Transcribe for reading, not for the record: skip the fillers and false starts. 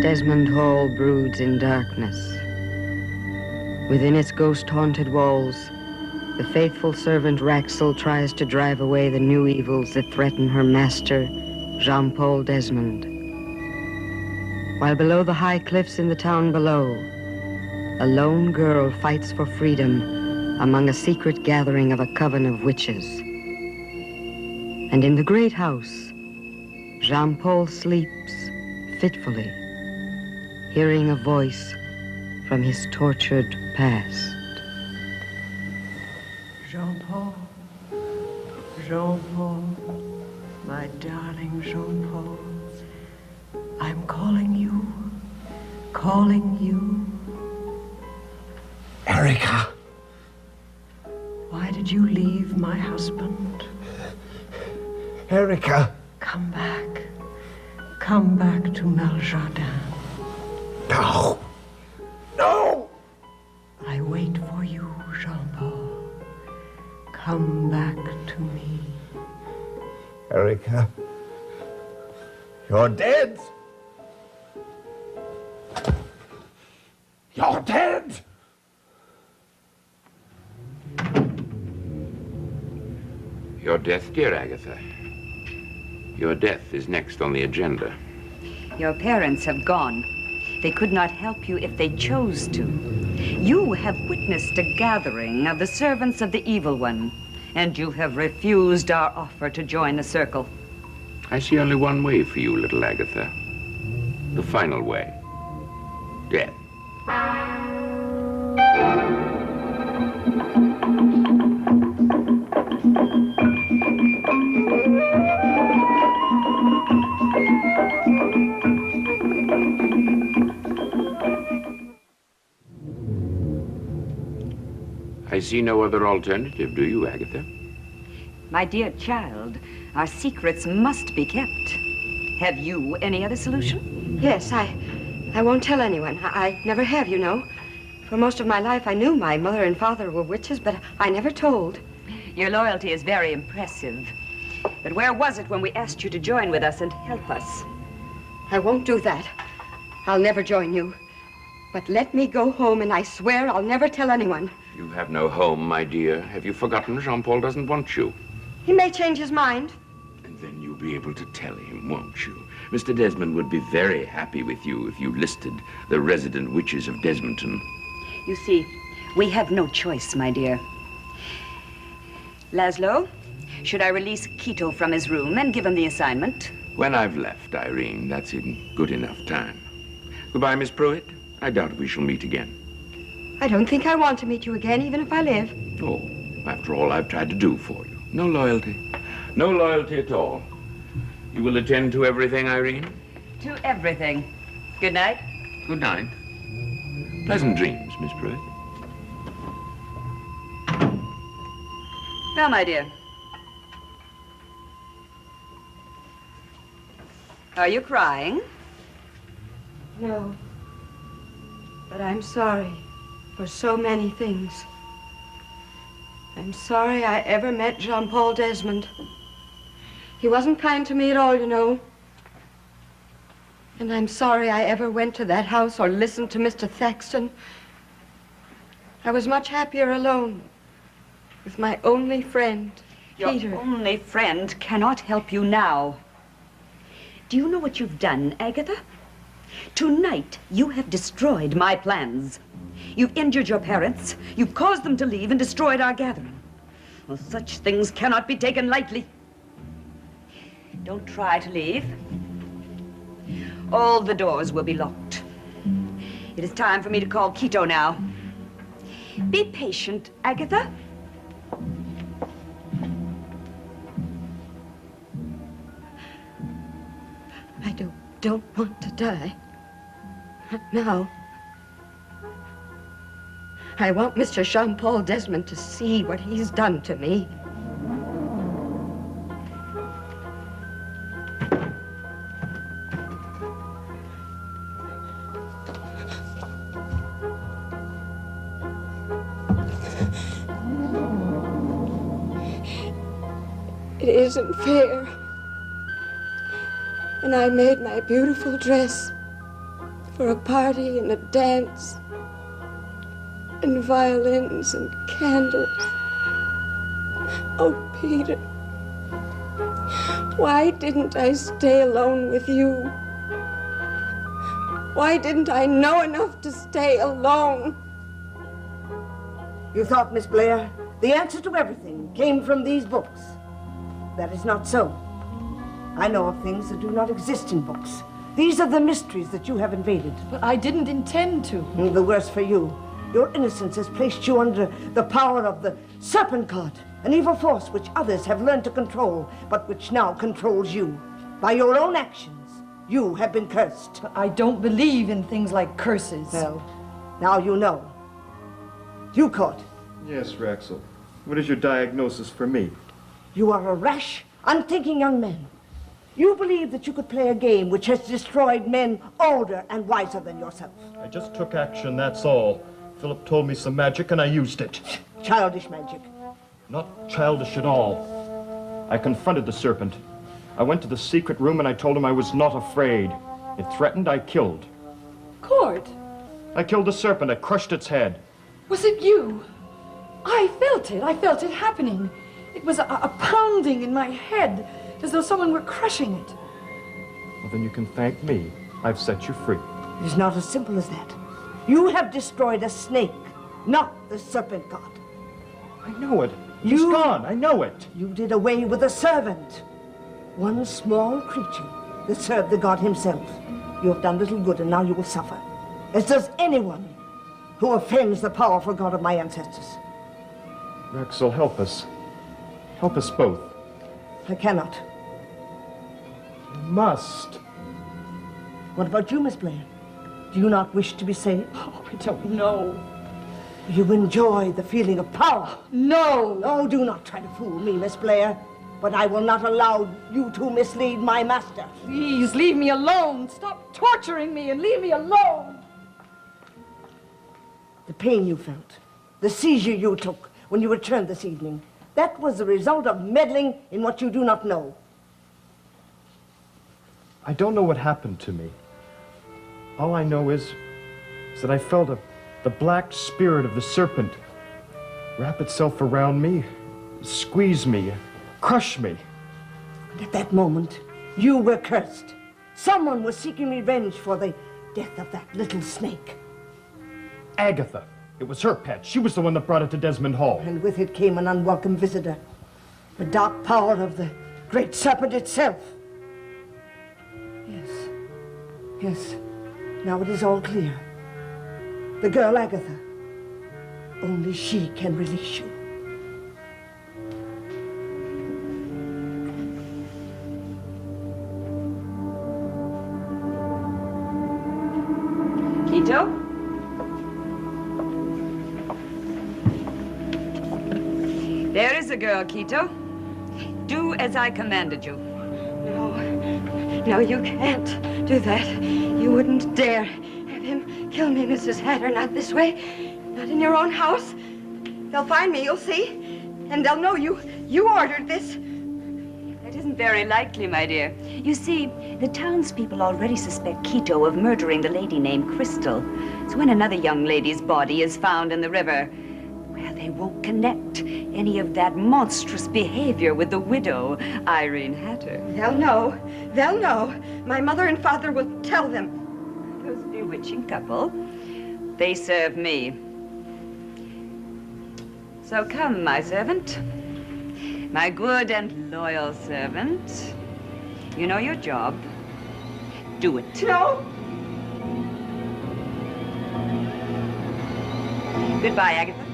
Desmond Hall broods in darkness. Within its ghost-haunted walls, the faithful servant Raxel tries to drive away the new evils that threaten her master, Jean-Paul Desmond. While below the high cliffs in the town below, a lone girl fights for freedom among a secret gathering of a coven of witches. And in the great house, Jean-Paul sleeps fitfully, hearing a voice from his tortured past. Jean-Paul, Jean-Paul, my darling Jean-Paul, I'm calling you, calling you. Erica! Why did you leave my husband? Erica! Come back. Come back to Meljardin. No! No! I wait for you, Jean-Paul. Come back to me. Erica, you're dead! You're dead! Your death, dear Agatha. Your death is next on the agenda. Your parents have gone. They could not help you if they chose to. You have witnessed a gathering of the servants of the Evil One, and you have refused our offer to join the circle. I see only one way for you, little Agatha. The final way. Death. I see no other alternative, do you, Agatha? My dear child, our secrets must be kept. Have you any other solution? Yes, I won't tell anyone. I never have, you know. For most of my life, I knew my mother and father were witches, but I never told. Your loyalty is very impressive. But where was it when we asked you to join with us and help us? I won't do that. I'll never join you. But let me go home, and I swear I'll never tell anyone. You have no home, my dear. Have you forgotten Jean-Paul doesn't want you? He may change his mind. And then you'll be able to tell him, won't you? Mr. Desmond would be very happy with you if you listed the resident witches of Desmonton. You see, we have no choice, my dear. Laszlo, should I release Quito from his room and give him the assignment? When I've left, Irene, that's in good enough time. Goodbye, Miss Pruitt. I doubt we shall meet again. I don't think I want to meet you again, even if I live. Oh, after all I've tried to do for you. No loyalty. No loyalty at all. You will attend to everything, Irene? To everything. Good night. Good night. Pleasant dreams, Miss Pruitt. Well, my dear. Are you crying? No. But I'm sorry for so many things. I'm sorry I ever met Jean-Paul Desmond. He wasn't kind to me at all, you know. And I'm sorry I ever went to that house or listened to Mr. Thaxton. I was much happier alone with my only friend, Peter. Your only friend cannot help you now. Do you know what you've done, Agatha? Tonight, you have destroyed my plans. You've injured your parents. You've caused them to leave and destroyed our gathering. Well, such things cannot be taken lightly. Don't try to leave. All the doors will be locked. It is time for me to call Quito now. Be patient, Agatha. I don't want to die. Not now. I want Mr. Jean-Paul Desmond to see what he's done to me. It isn't fair. And I made my beautiful dress for a party and a dance and violins and candles. Oh, Peter, why didn't I stay alone with you? Why didn't I know enough to stay alone? You thought, Miss Blair, the answer to everything came from these books. That is not so. I know of things that do not exist in books. These are the mysteries that you have invaded. But I didn't intend to. The worse for you. Your innocence has placed you under the power of the serpent god, an evil force which others have learned to control, but which now controls you. By your own actions, you have been cursed. I don't believe in things like curses. Well, now you know. You, Court. Yes, Raxel. What is your diagnosis for me? You are a rash, unthinking young man. You believe that you could play a game which has destroyed men older and wiser than yourself. I just took action, that's all. Philip told me some magic and I used it. Childish magic. Not childish at all. I confronted the serpent. I went to the secret room and I told him I was not afraid. It threatened, I killed. Court, I killed the serpent, I crushed its head. was it you? I felt it happening. It was a pounding in my head, as though someone were crushing it. Well, then you can thank me. I've set you free. It is not as simple as that. You have destroyed a snake, not the serpent god. I know it. He's gone, I know it. You did away with a servant. One small creature that served the god himself. You have done little good and now you will suffer. As does anyone who offends the powerful God of my ancestors. Raxel, help us. Help us both. I cannot. You must. What about you, Miss Blair? Do you not wish to be saved? Oh, I don't know. You enjoy the feeling of power. No! Oh, do not try to fool me, Miss Blair. But I will not allow you to mislead my master. Please, leave me alone. Stop torturing me and leave me alone. The pain you felt, the seizure you took when you returned this evening, that was the result of meddling in what you do not know. I don't know what happened to me. All I know is that I felt the black spirit of the serpent wrap itself around me, squeeze me, crush me. And at that moment, you were cursed. Someone was seeking revenge for the death of that little snake. Agatha. It was her pet. She was the one that brought it to Desmond Hall. And with it came an unwelcome visitor. The dark power of the great serpent itself. Yes. Yes. Now it is all clear. The girl Agatha. Only she can release you. Quito? There is a girl, Quito. Do as I commanded you. No, you can't do that. You wouldn't dare have him kill me, Mrs. Hatter. Not this way. Not in your own house. They'll find me, you'll see. And they'll know you ordered this. That isn't very likely, my dear. You see, the townspeople already suspect Quito of murdering the lady named Crystal. So when another young lady's body is found in the river, well, they won't connect any of that monstrous behavior with the widow, Irene Hatter. They'll know. They'll know. My mother and father will tell them. Those bewitching couple, they serve me. So come, my servant. My good and loyal servant. You know your job. Do it. No. Goodbye, Agatha.